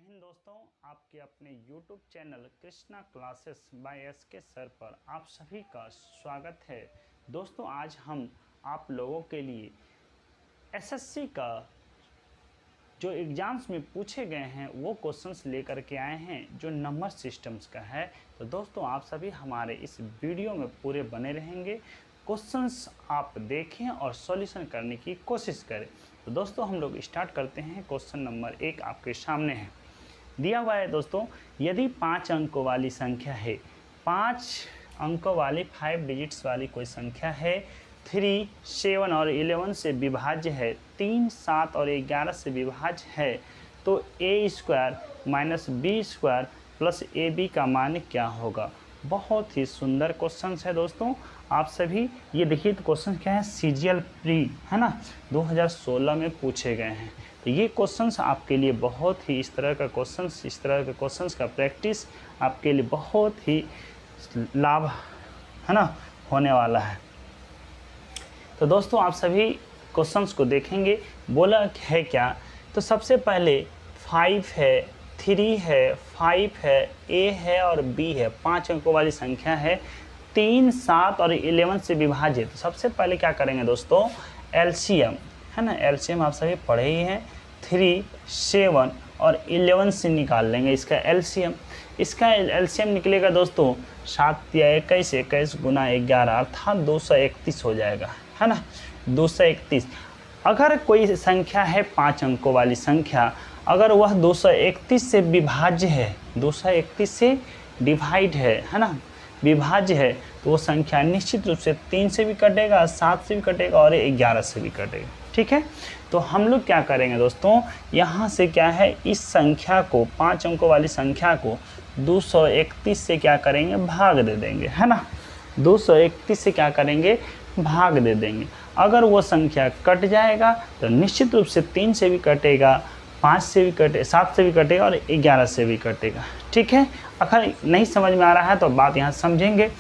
हिंद दोस्तों, आपके अपने YouTube channel Krishna classes bye SK sir पर आप सभी का स्वागत है। दोस्तों आज हम आप लोगों के लिए SSC का जो एग्ज़ाम्स में पूछे गए हैं वो क्वेश्चंस लेकर के आए हैं जो नंबर सिस्टम्स का है। तो दोस्तों आप सभी हमारे इस वीडियो में पूरे बने रहेंगे, क्वेश्चंस आप देखें और सॉल्यूशन करने की कोशिश करें। तो दोस्तों हम लोग स्टार्ट करते हैं। क्वेश्चन नंबर 1 आपके सामने है, दिया हुआ है दोस्तों, यदि 5 अंकों वाली संख्या है, 5 अंकों वाली 5 डिजिट्स वाली कोई संख्या है, 3, 7 और 11 से विभाज्य है, 3, 7 और 11 से विभाज्य है, तो a² minus b² plus ab का मान क्या होगा। बहुत ही सुंदर क्वेश्चन है दोस्तों। आप सभी ये देखिए, तो क्वेश्चन क्या है, CGL प्री है ना, 2016 में पूछे गए हैं। तो ये क्वेश्चंस आपके लिए बहुत ही इस तरह के क्वेश्चंस का प्रैक्टिस आपके लिए बहुत ही लाभ है ना होने वाला है। तो दोस्तों आप सभी क्वेश्चंस को देखेंगे। बोला है क्या, तो सबसे पहले 5 है, 3 है, 5 है, a है और b है, 5 अंकों वाली संख्या है, 3, 7 और 11 से विभाजित। तो सबसे पहले क्या करेंगे दोस्तों, एलसीएम है ना, एलसीएम आप सभी पढ़े ही हैं, 3, 7 और 11 से निकाल लेंगे इसका एलसीएम। इसका एलसीएम निकलेगा दोस्तों 7 या 21, 21 गुना 11 अर्थात 231 हो जाएगा, है ना, 231। अगर कोई संख्या है 5 अंकों वाली संख्या, अगर वह 231 से विभाज्य है, 231 से डिवाइड है ना, विभाज्य है, तो वो संख्या निश्चित रूप से 3 से भी कटेगा, 7 से भी कटेगा और 11 से भी कटेगा। ठीक है, तो हम लोग क्या करेंगे दोस्तों, यहाँ से क्या है, इस संख्या को 5 अंकों वाली संख्या को 231 से क्या करेंगे, भाग दे देंगे, है ना, 231 से क्या करेंगे, भाग दे देंगे। अगर वो संख्या कट जाएगा तो निश्चित रूप से 3 से भी कटेगा, 5 से भी कटे, 7 से भी कटेगा और 11 से भी कटेगा। ठीक है, अगर नहीं समझ में आ रहा है तो बात यहाँ समझेंगे।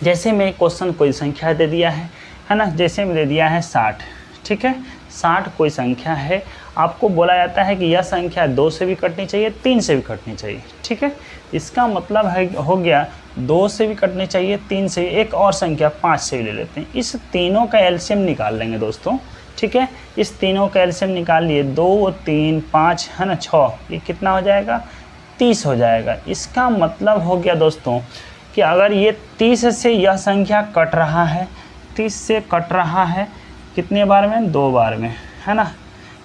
जैसे मैं क्वेश्चन कोई संख्या दे दिया है ना, जैसे में दे दिया है 60, ठीक है, 60 कोई संख्या है, आपको बोला जाता है कि यह संख्या 2 से भी कटनी चाहिए, 3 से भी कटनी चाहिए। ठीक है, इसका मतलब है हो गया 2 से भी कटनी चाहिए, 3 से, एक और संख्या 5 से भी ले लेते हैं। इस तीनों का एलसीएम निकाल लेंगे दोस्तों। ठीक है, इस तीनों का एलसीएम निकाल लिए, 2, 3, 5 है ना, 6, ये कितना हो जाएगा, 30 हो जाएगा। इसका मतलब हो गया दोस्तों कि अगर ये 30 से यह संख्या कट रहा है, 30 से कट रहा है, कितने बार में, 2 बार में, है ना,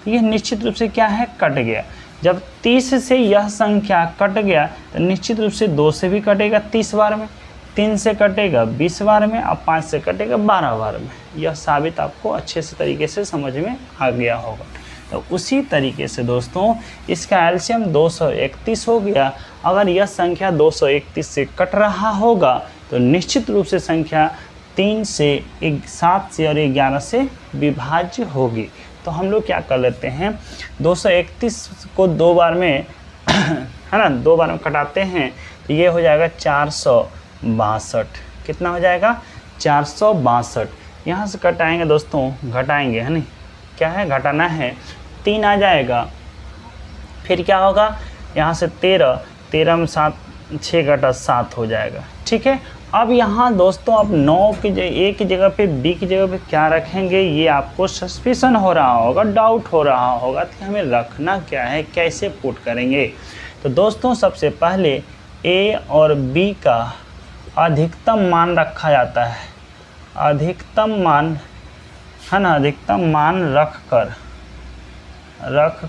ये निश्चित रूप से क्या है, कट गया। जब 30 से यह संख्या कट गया तो निश्चित रूप से 2 से भी कटेगा 30 बार में, 3 से कटेगा 20 बार में और 5 से कटेगा 12 बार में। यह साबित आपको अच्छे से तरीके से समझ में आ गया होगा। तो उसी तरीके से दोस्तों इसका एलसीएम 231 हो गया। अगर यह संख्या 231 से कट रहा होगा तो निश्चित रूप से संख्या 3 से, 7 से और 11 से विभाज्य होगी। तो हम लोग क्या कर लेते हैं, 231 को 2 बार में है ना, 2 बार में कटाते हैं तो ये हो जाएगा 462। कितना हो जाएगा, 462। यहाँ से कटाएंगे दोस्तों, घटाएंगे है नहीं, क्या है, घटाना है, 3 आ जाएगा, फिर क्या होगा, यहाँ से 13, 13 में 7, 6 घटा 7 हो जाएगा। ठीक है, अब यहाँ दोस्तों अब 9 की A की जगह पे B की जगह पे क्या रखेंगे, ये आपको सस्पिशन हो रहा होगा, डाउट हो रहा होगा कि हमें रखना क्या है, कैसे पुट करेंगे। तो दोस्तों सबसे पहले A और B का अधिकतम मान रखा जाता है, अधिकतम मान है ना, अधिकतम मान रख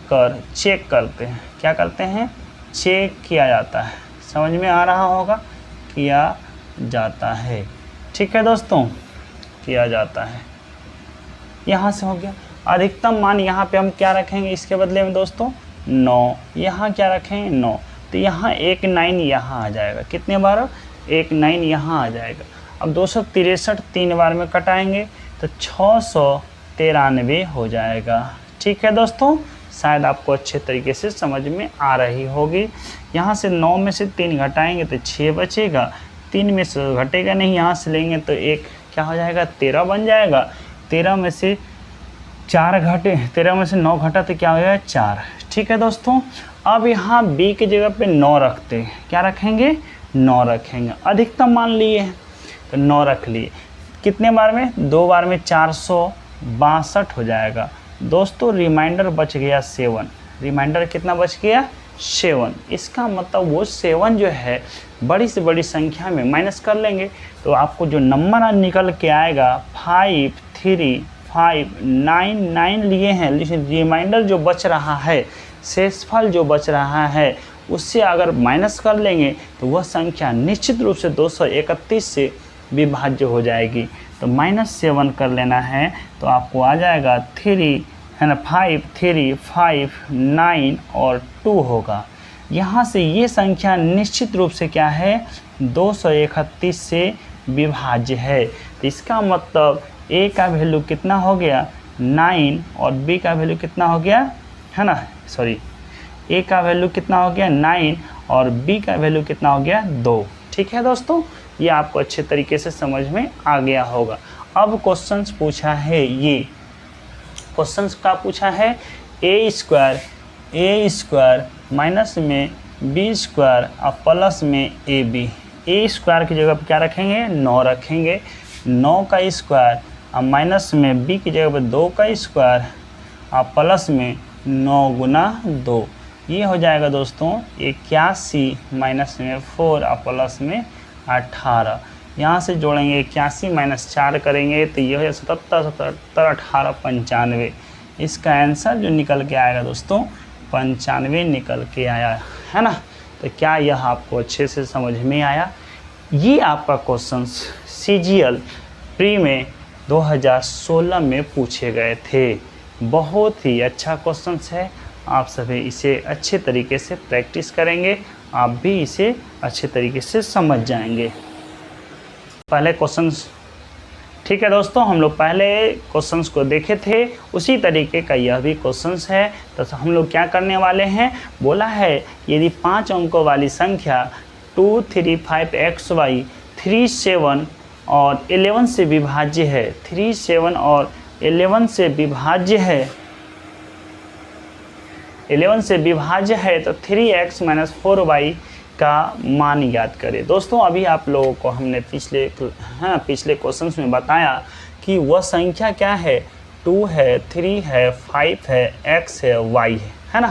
कर चेक करते हैं, क्या करते हैं, चेक किया जाता है। समझ में आ रहा होगा, किया जाता है। ठीक है दोस्तों, किया जाता है। यहाँ से हो गया अधिकतम मान, यहाँ पे हम क्या रखेंगे इसके बदले में दोस्तों, 9, यहाँ क्या रखेंगे, 9, तो यहाँ 1 9 यहाँ आ जाएगा, कितने बार, 1 9 यहाँ आ जाएगा। अब 263 3 बार में कटाएंगे तो 693 हो जाएगा। ठीक है दोस्तों, शायद आपको अच्छे तरीके से समझ में आ रही होगी। यहाँ से 9 में से 3 घटाएंगे तो 6 बचेगा, 3 में से घटेगा नहीं, यहाँ से लेंगे तो 1 क्या हो जाएगा, 13 बन जाएगा, 13 में से 4 घटे 13 में से 9 घटा तो क्या हो गया 4। ठीक है दोस्तों, अब यहाँ b की जगह पे 9 रखते हैं। क्या रखेंगे 9 रखेंगे। अधिकतम मान लिए हैं तो 9 रख लिए। कितने बार में 2 बार में 462 हो जाएगा दोस्तों। रिमाइंडर बच गया 7। रिमाइंडर कितना बच गया 7। इसका मतलब वो 7 जो है बड़ी से बड़ी संख्या में माइनस कर लेंगे तो आपको जो नंबर निकल के आएगा 5359 लिए हैं। लेकिन रिमाइंडर जो बच रहा है, शेषफल जो बच रहा है, उससे अगर माइनस कर लेंगे तो वह संख्या निश्चित रूप से 231 से विभाज्य हो जाएगी। तो -7 कर लेना है तो आपको आ जाएगा 3 है ना 5 3 5 9 और 2 होगा। यहाँ से ये संख्या निश्चित रूप से क्या है 231 से विभाज्य है। तो इसका मतलब a का वैल्यू कितना हो गया 9 और b का वैल्यू कितना हो गया है ना, सॉरी a का वैल्यू कितना हो गया 9 और b का वैल्यू कितना हो गया 2। ठीक है दोस्तों, ये आपको अच्छे तरीके से समझ में आ गया होगा। अब क्वेश्चंस पूछा है, ये क्वेश्चंस का पूछा है a स्क्वायर माइनस में b स्क्वायर और प्लस में ab। a स्क्वायर की जगह पर क्या रखेंगे 9 रखेंगे। 9 का स्क्वायर और माइनस में b की जगह पर 2 का स्क्वायर और प्लस में 9 गुना 2। ये हो जाएगा दोस्तों 81 माइनस में 4 और प्लस में 18। यहाँ से जोड़ेंगे 81 माइनस 4 करेंगे तो ये हो जाए 77 77 18 95। इसका आंसर जो निकल के आएगा दोस्तों 95 निकल के आया है ना। तो क्या यह आपको अच्छे से समझ में आया? ये आपका क्वेश्चंस CGL प्री में 2016 में पूछे गए थे। बहुत ही अच्छा क्वेश्चंस है। आप सभी इसे अच्छे तरीके से प्रैक्टिस करेंगे, आप भी इसे अच्छे तरीके से समझ जाएंगे। पहले क्वेश्चंस, ठीक है दोस्तों, हम लोग पहले क्वेश्चंस को देखे थे, उसी तरीके का यह भी क्वेश्चंस है। तो हम लोग क्या करने वाले हैं, बोला है यदि 5 अंकों वाली संख्या 235xy 37 और 11 से विभाज्य है, 37 और 11 से विभाज्य है, 11 से विभाज्य है तो 3x माइनस 4y का मान याद करें। दोस्तों अभी आप लोगों को हमने पिछले क्वेश्चंस में बताया कि वह संख्या क्या है 2 है 3 है 5 है x है y है ना।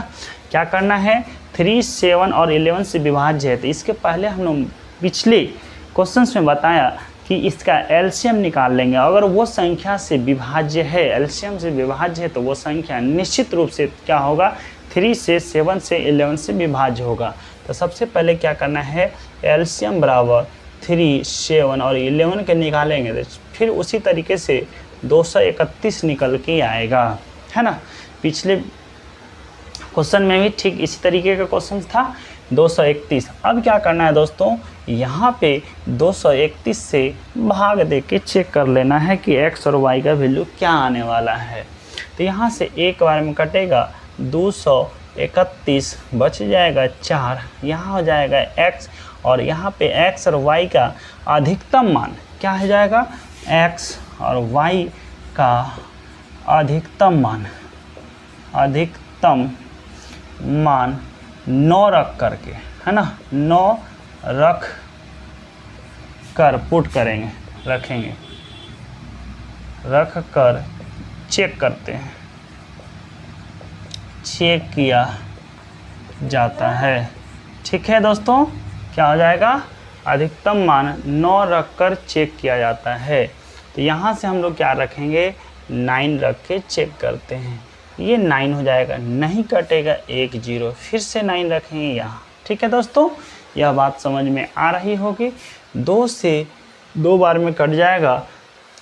क्या करना है 3 7 और 11 से विभाज्य है तो इसके पहले हम लोग पिछले क्वेश्चंस में बताया कि इसका एलसीएम निकाल लेंगे। अगर वो संख्या से विभाज्य है, एलसीएम से विभाज्य है तो वो संख्या निश्चित रूप से क्या होगा 3 से 7 से 11 से विभाज्य होगा। तो सबसे पहले क्या करना है एलसीएम बराबर 3 7 और 11 के निकालेंगे तो फिर उसी तरीके से 231 निकल के आएगा है ना। पिछले क्वेश्चन में भी ठीक इसी तरीके का क्वेश्चन था 231। अब क्या करना है दोस्तों, यहाँ पे 231 से भाग दे के चेक कर लेना है कि x और y का वैल्यू क्या आने वाला है। तो यहाँ से एक बार में कटेगा 231 बच जाएगा 4, यहाँ हो जाएगा x और यहाँ पे x और y का अधिकतम मान क्या हो जाएगा, x और y का अधिकतम मान 9 रख करके है ना, 9 रख कर पुट करेंगे, रख कर चेक करते हैं, चेक किया जाता है। ठीक है दोस्तों, क्या हो जाएगा अधिकतम मान 9 रख कर चेक किया जाता है। तो यहाँ से हम लोग क्या रखेंगे 9 रख के चेक करते हैं, ये 9 हो जाएगा, नहीं कटेगा 1 0, फिर से 9 रखेंगे यहाँ। ठीक है दोस्तों, यह बात समझ में आ रही होगी। 2 से 2 बार में कट जाएगा,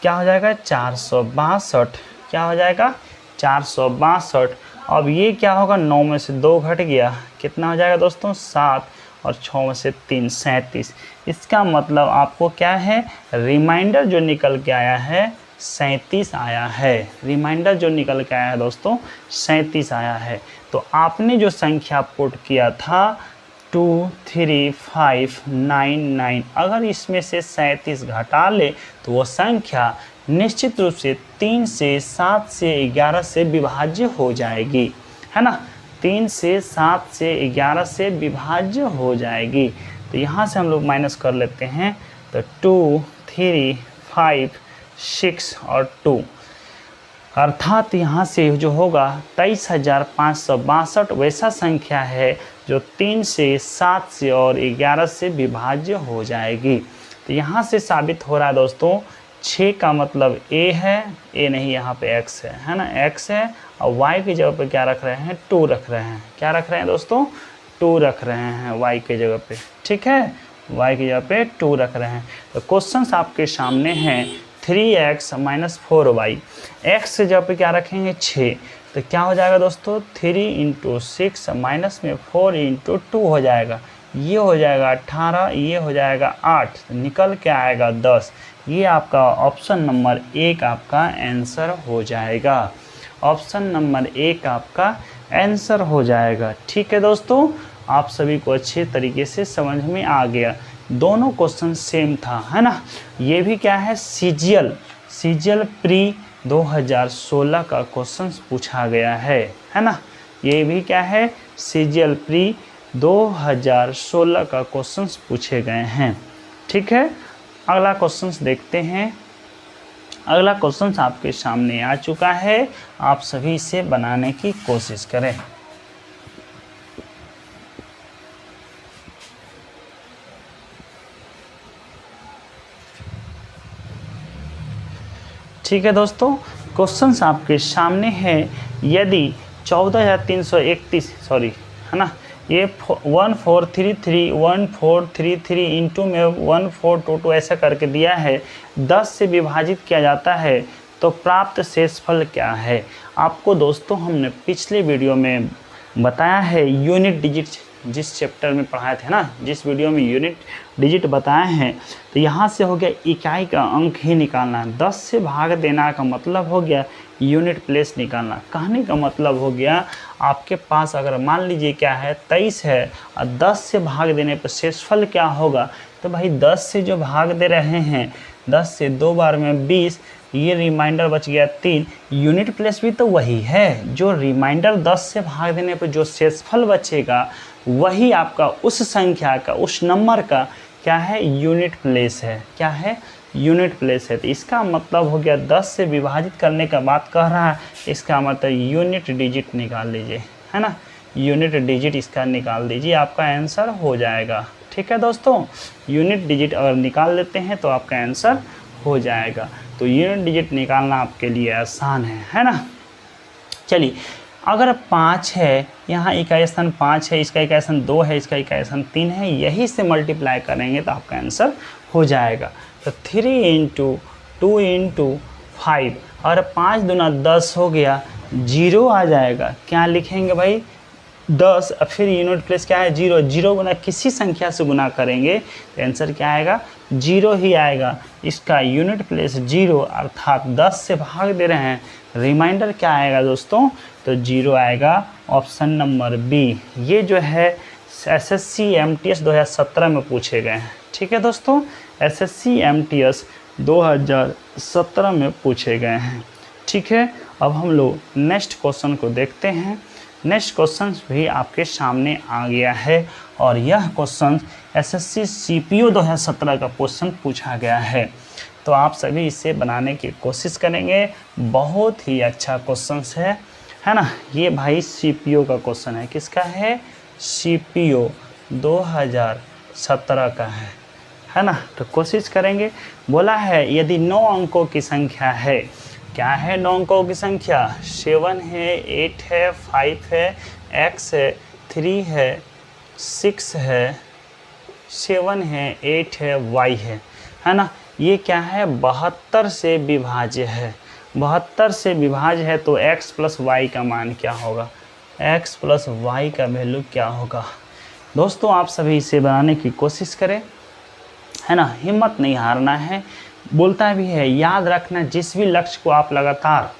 क्या हो जाएगा 462, क्या हो जाएगा 462। अब ये क्या होगा 9 में से 2 घट गया, कितना हो जाएगा दोस्तों 7 और 6 में से 3 37। इसका मतलब आपको क्या है रिमाइंडर जो निकल के आया है 37 आया है। रिमाइंडर जो निकल के आया है दोस्तों 37 आया है। तो आपने जो संख्या पुट किया था 23599, अगर इसमें से 37 घटा ले तो वो संख्या निश्चित रूप से 3 से 7 से 11 से विभाज्य हो जाएगी, है ना। 3 से 7 से 11 से विभाज्य हो जाएगी। तो यहाँ से हम लोग माइनस कर लेते हैं, तो 2, 3, 5, 6 और 2, अर्थात यहाँ से जो होगा 23,562 वैसा संख्या है जो 3 से 7 से और 11 से विभाज्य हो जाएगी। तो यहाँ से साबित हो रहा है दोस्तों 6 का मतलब a है, a नहीं यहाँ पे x है ना, x है, और y की जगह पे क्या रख रहे हैं, 2 रख रहे हैं। क्या रख रहे हैं दोस्तों, 2 रख रहे हैं y की जगह पे, ठीक है, y की जगह पे 2 रख रहे हैं। तो क्वेश्चंस आपके सामने हैं 3x - 4y, x की जगह पे क्या रखेंगे 6, तो क्या हो जाएगा दोस्तों 3 × 6 माइनस में 4 × 2 हो जाएगा, ये हो जाएगा 18, ये हो जाएगा 8, तो निकल के आएगा 10। ये आपका ऑप्शन नंबर 1 आपका आंसर हो जाएगा, ऑप्शन नंबर 1 आपका आंसर हो जाएगा। ठीक है दोस्तों, आप सभी को अच्छे तरीके से समझ में आ गया। दोनों क्वेश्चन सेम था, है ना। ये भी क्या है, सीजीएल प्री 2016 का क्वेश्चन पूछा गया है ना। ये भी क्या है, सीजीएल प्री 2016 का क्वेश्चन पूछे गए हैं। ठीक है, अगला क्वेश्चन देखते हैं। अगला क्वेश्चन आपके सामने आ चुका है, आप सभी इसे बनाने की कोशिश करें। ठीक है दोस्तों, क्वेश्चंस आपके सामने है। यदि 14,331 है ना, ये 1433 इंटू में 1422 ऐसा करके दिया है, 10 से विभाजित किया जाता है तो प्राप्त शेषफल क्या है। आपको दोस्तों हमने पिछले वीडियो में बताया है, यूनिट डिजिट जिस चैप्टर में पढ़ाए थे ना, जिस वीडियो में यूनिट डिजिट बताए हैं, तो यहाँ से हो गया इकाई का अंक ही निकालना, 10 से भाग देना का मतलब हो गया यूनिट प्लेस निकालना। कहने का मतलब हो गया आपके पास अगर मान लीजिए क्या है 23 है और 10 से भाग देने पर शेषफल क्या होगा, तो भाई 10 से जो भाग दे रहे हैं, 10 से 2 बार में 20, ये रिमाइंडर बच गया 3, यूनिट प्लेस भी तो वही है, जो रिमाइंडर 10 से भाग देने पर जो शेषफल बचेगा वही आपका उस संख्या का, उस नंबर का क्या है, यूनिट प्लेस है। क्या है, यूनिट प्लेस है। तो इसका मतलब हो गया 10 से विभाजित करने का बात कह रहा है, इसका मतलब यूनिट डिजिट निकाल लीजिए, है ना, यूनिट डिजिट इसका निकाल दीजिए, आपका आंसर हो जाएगा। ठीक है दोस्तों, यूनिट डिजिट अगर निकाल लेते हैं तो आपका आंसर हो जाएगा। तो यूनिट डिजिट निकालना आपके लिए आसान है ना। चलिए, अगर 5 है, यहाँ इकाई स्थान 5 है, इसका इकाई स्थान 2 है, इसका इकाई स्थान 3 है, यही से मल्टीप्लाई करेंगे तो आपका आंसर हो जाएगा। तो 3 × 2 × 5, और 5 दूना 10 हो गया, 0 आ जाएगा। क्या लिखेंगे भाई, 10, और फिर यूनिट प्लेस क्या है, 0, 0 गुना किसी संख्या से गुना करेंगे तो आंसर क्या आएगा, 0 ही आएगा। इसका यूनिट प्लेस 0, अर्थात 10 से भाग दे रहे हैं, रिमाइंडर क्या आएगा दोस्तों, तो 0 आएगा, ऑप्शन नंबर बी। ये जो है SSC MTS 2017 में पूछे गए हैं। ठीक है दोस्तों, SSC MTS 2017 में पूछे गए हैं। ठीक है, अब हम लोग नेक्स्ट क्वेश्चन को देखते हैं। नेक्स्ट क्वेश्चन भी आपके सामने आ गया है, और यह क्वेश्चन SSC CPO 2017 का क्वेश्चन पूछा गया है। तो आप सभी इसे बनाने की कोशिश करेंगे, बहुत ही अच्छा क्वेश्चन है ना। ये भाई CPO का क्वेश्चन है, किसका है, CPO 2017 का है ना। तो कोशिश करेंगे। बोला है यदि 9 अंकों की संख्या है, क्या है 9 अंकों की संख्या, 7 है, 8 है, 5 है, x है, 3 है, 6 है, 7 है, 8 है, y है ना। ये क्या है, 72 से विभाज्य है। 72 से विभाज्य है तो x + y का मान क्या होगा, x + y का वैल्यू क्या होगा। दोस्तों आप सभी इसे बनाने की कोशिश करें, है ना, हिम्मत नहीं हारना है। बोलता भी है, याद रखना, जिस भी लक्ष्य को आप लगातार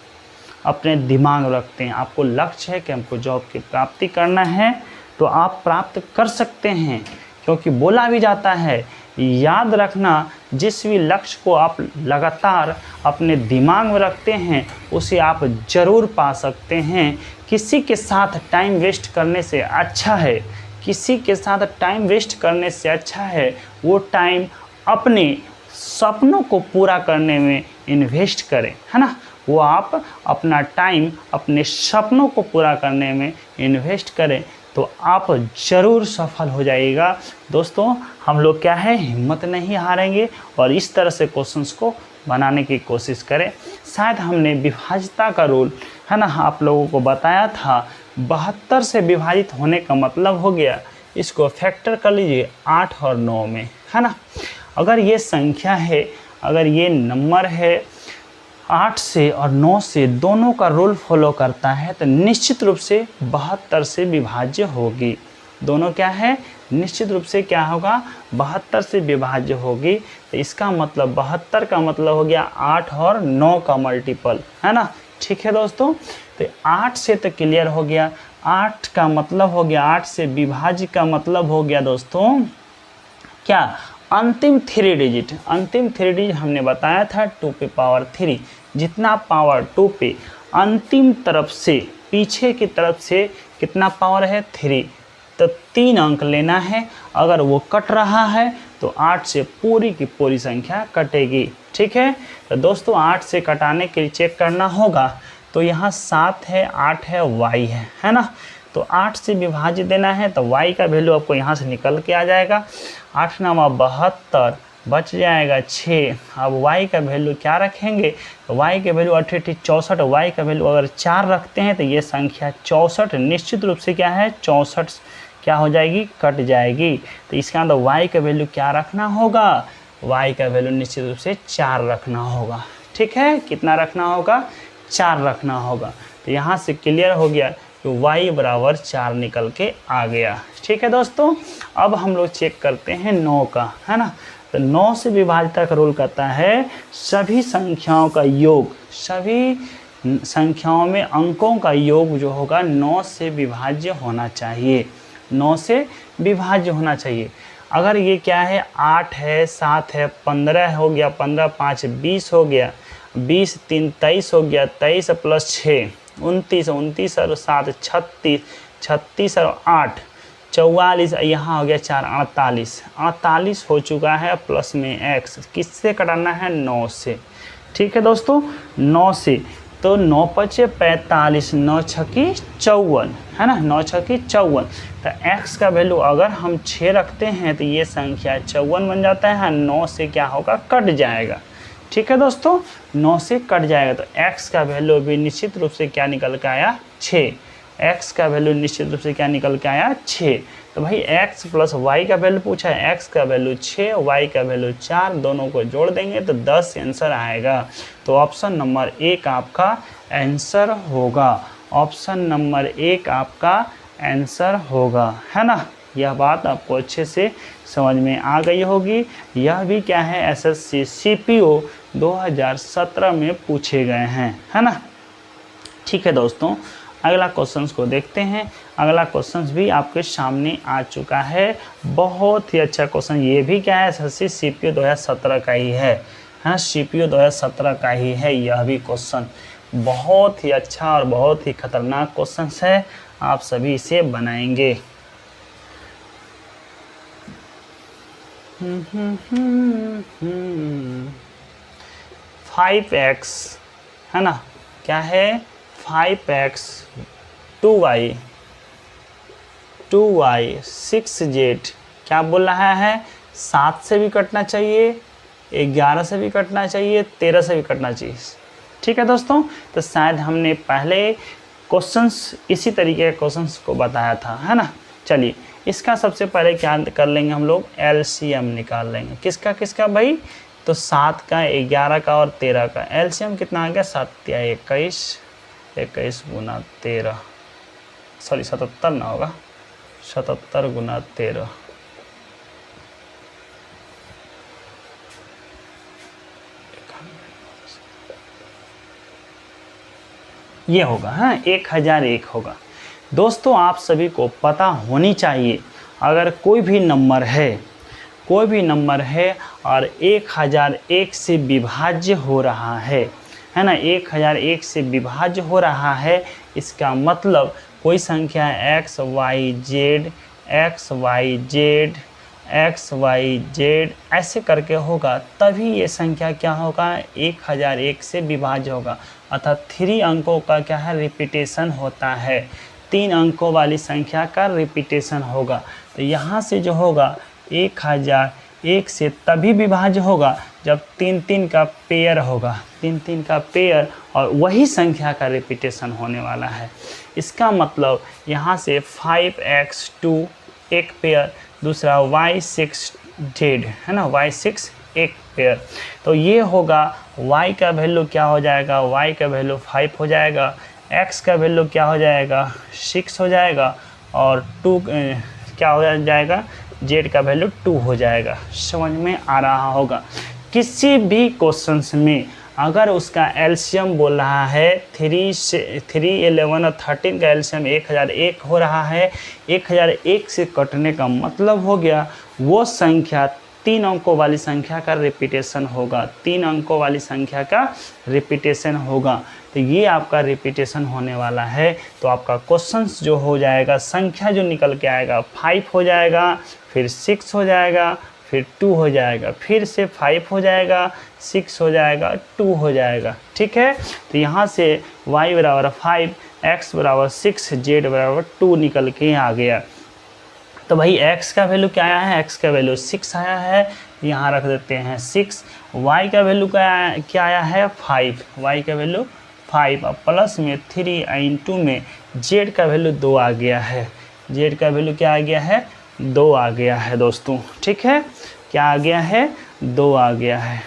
अपने दिमाग में रखते हैं, आपको लक्ष्य है कि हमको जॉब की प्राप्ति करना है, तो आप प्राप्त कर सकते हैं। क्योंकि बोला भी जाता है, याद रखना जिस भी लक्ष्य को आप लगातार अपने दिमाग में रखते हैं उसे आप ज़रूर पा सकते हैं। किसी के साथ टाइम वेस्ट करने से अच्छा है, किसी के साथ टाइम वेस्ट करने से अच्छा है वो टाइम अपने सपनों को पूरा करने में इन्वेस्ट करें, है ना। वो आप अपना टाइम अपने सपनों को पूरा करने में इन्वेस्ट करें तो आप ज़रूर सफल हो जाइएगा। दोस्तों हम लोग क्या है, हिम्मत नहीं हारेंगे और इस तरह से क्वेश्चंस को बनाने की कोशिश करें। शायद हमने विभाज्यता का रूल, है ना, आप लोगों को बताया था। 72 से विभाजित होने का मतलब हो गया, इसको फैक्टर कर लीजिए 8 और 9 में, है ना। अगर ये संख्या है, अगर ये नंबर है 8 से और 9 से दोनों का रूल फॉलो करता है तो निश्चित रूप से 72 से विभाज्य होगी। दोनों क्या है, निश्चित रूप से क्या होगा, 72 से विभाज्य होगी। तो इसका मतलब 72 का मतलब हो गया 8 और 9 का मल्टीपल, है ना। ठीक है दोस्तों, तो 8 से तो क्लियर हो गया। 8 का मतलब हो गया, 8 से विभाज्य का मतलब हो गया दोस्तों क्या, अंतिम 3 डिजिट। अंतिम 3 डिजिट हमने बताया था 2 पे पावर 3, जितना पावर 2 पे अंतिम तरफ से पीछे की तरफ से कितना पावर है 3, तो 3 अंक लेना है। अगर वो कट रहा है तो 8 से पूरी की पूरी संख्या कटेगी। ठीक है, तो दोस्तों 8 से कटाने के लिए चेक करना होगा। तो यहाँ 7 है, 8 है, y है ना। तो 8 से विभाजित देना है तो y का वैल्यू आपको यहाँ से निकल के आ जाएगा। 8 9 72, बच जाएगा 6। अब y का वैल्यू क्या रखेंगे, तो y के वैल्यू 8 64, y का वैल्यू अगर 4 रखते हैं तो ये संख्या 64 निश्चित रूप से क्या है, 64 क्या हो जाएगी, कट जाएगी। तो इसका अंदर y का वैल्यू क्या रखना होगा, y का वैल्यू निश्चित रूप से 4 रखना होगा। ठीक है, कितना रखना होगा, 4 रखना होगा। तो यहाँ से क्लियर हो गया कि y बराबर 4 निकल के आ गया। ठीक है दोस्तों, अब हम लोग चेक करते हैं 9 का, है ना। तो 9 से विभाज्यता का रूल कहता है सभी संख्याओं का योग, सभी संख्याओं में अंकों का योग जो होगा 9 से विभाज्य होना चाहिए, 9 से विभाज्य होना चाहिए। अगर ये क्या है, 8 है, 7 है, 15 हो गया, 15 5 20 हो गया, 20 3 23 हो गया, 23 प्लस 6 29, 29 और 7 36, 36 और 8 44, यहाँ हो गया 4 48, 48 हो चुका है। प्लस में x किससे कटाना है, 9 से। ठीक है दोस्तों, 9 से, तो 9 5 45, 9 6 54, है ना, 9 6 54। तो x का वैल्यू अगर हम 6 रखते हैं तो ये संख्या 54 बन जाता है। 9 से क्या होगा, कट जाएगा। ठीक है दोस्तों, 9 से कट जाएगा तो x का वैल्यू भी निश्चित रूप से क्या निकल के आया, 6। x का वैल्यू निश्चित रूप से क्या निकल के आया, 6। तो भाई x प्लस y का वैल्यू पूछा है, x का वैल्यू 6, y का वैल्यू 4, दोनों को जोड़ देंगे तो 10 आंसर आएगा। तो ऑप्शन नंबर 1 आपका आंसर होगा, ऑप्शन नंबर 1 आपका आंसर होगा, है ना। यह बात आपको अच्छे से समझ में आ गई होगी। यह भी क्या है, एसएससी सीपीओ 2017 में पूछे गए हैं, है ना। ठीक है दोस्तों, अगला क्वेश्चंस को देखते हैं। अगला क्वेश्चंस भी आपके सामने आ चुका है, बहुत ही अच्छा क्वेश्चन। ये भी क्या है, एसएससी सीपीओ 2017 का ही है, हाँ, सीपीओ 2017 का ही है। यह भी क्वेश्चन बहुत ही अच्छा और बहुत ही खतरनाक क्वेश्चन है, आप सभी इसे बनाएंगे। 5x, है ना, क्या है, 5x 2y 6z क्या बोल रहा है, 7 से भी कटना चाहिए, 11 से भी कटना चाहिए, 13 से भी कटना चाहिए। ठीक है दोस्तों, तो शायद हमने पहले क्वेश्चंस इसी तरीके के क्वेश्चंस को बताया था, है ना। चलिए इसका सबसे पहले क्या कर लेंगे, हम लोग एलसीएम निकाल लेंगे। किसका किसका भाई, तो 7 का, 11 का और 13 का एलसीएम कितना आ गया, 7 या 21, 21 गुना 13, सॉरी 77 ना होगा, 77 गुना 13, ये होगा, हाँ 1001 होगा। दोस्तों आप सभी को पता होनी चाहिए, अगर कोई भी नंबर है कोई भी नंबर है और 1001 से विभाज्य हो रहा है ना, 1001 से विभाज्य हो रहा है, इसका मतलब कोई संख्या x y z ऐसे करके होगा, तभी ये संख्या क्या होगा, 1001 से विभाज्य होगा। अर्थात 3 अंकों का क्या है, रिपीटेशन होता है, 3 अंकों वाली संख्या का रिपीटेशन होगा। तो यहाँ से जो होगा 1001 से तभी विभाज्य होगा जब 3-3 का पेयर होगा, 3-3 का पेयर, और वही संख्या का रिपीटेशन होने वाला है। इसका मतलब यहाँ से 5x2 एक पेयर, दूसरा y6z है ना, y6 एक पेयर। तो ये होगा y का वैल्यू क्या हो जाएगा, y का वैल्यू 5 हो जाएगा, x का वैल्यू क्या हो जाएगा, 6 हो जाएगा, और 2 क्या हो जाएगा, z का वैल्यू 2 हो जाएगा। समझ में आ रहा होगा। किसी भी क्वेश्चंस में अगर उसका एलसीएम बोल रहा है 3, 11 और 13 का एलसीएम 1001 हो रहा है, 1001 से कटने का मतलब हो गया वो संख्या 3 अंकों वाली संख्या का रिपीटेशन होगा, 3 अंकों वाली संख्या का रिपीटेशन होगा। तो ये आपका रिपीटेशन होने वाला है। तो आपका क्वेश्चंस जो हो जाएगा, संख्या जो निकल के आएगा 5 हो जाएगा, फिर 6 हो जाएगा, फिर 2 हो जाएगा, फिर से 5 हो जाएगा, 6 हो जाएगा, 2 हो जाएगा। ठीक है, तो यहाँ से y बराबर 5, x बराबर 6, z बराबर 2 निकल के आ गया। तो भाई x का वैल्यू क्या आया है, x का वैल्यू 6 आया है, यहाँ रख देते हैं 6। y का वैल्यू क्या आया है, 5, y का वैल्यू 5, अब प्लस में 3 इंटू में z का वैल्यू 2 आ गया है, z का वैल्यू क्या आ गया है, 2 आ गया है दोस्तों। ठीक है, क्या आ गया है, 2 आ गया है,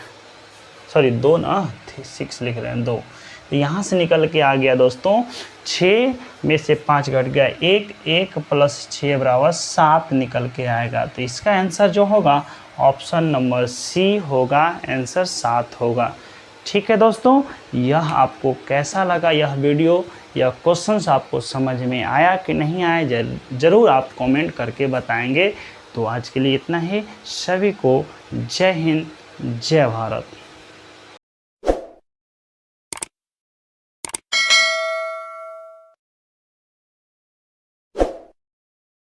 सॉरी 2 ना, 6 लिख रहे हैं, 2। तो यहाँ से निकल के आ गया दोस्तों 6 में से 5 घट गया, 1 प्लस 6 बराबर 7 निकल के आएगा। तो इसका आंसर जो होगा ऑप्शन नंबर सी होगा, आंसर 7 होगा। ठीक है दोस्तों, यह आपको कैसा लगा, यह वीडियो या क्वेश्चंस आपको समझ में आया कि नहीं आया, ज़रूर आप कमेंट करके बताएंगे। तो आज के लिए इतना ही, सभी को जय हिंद, जय भारत।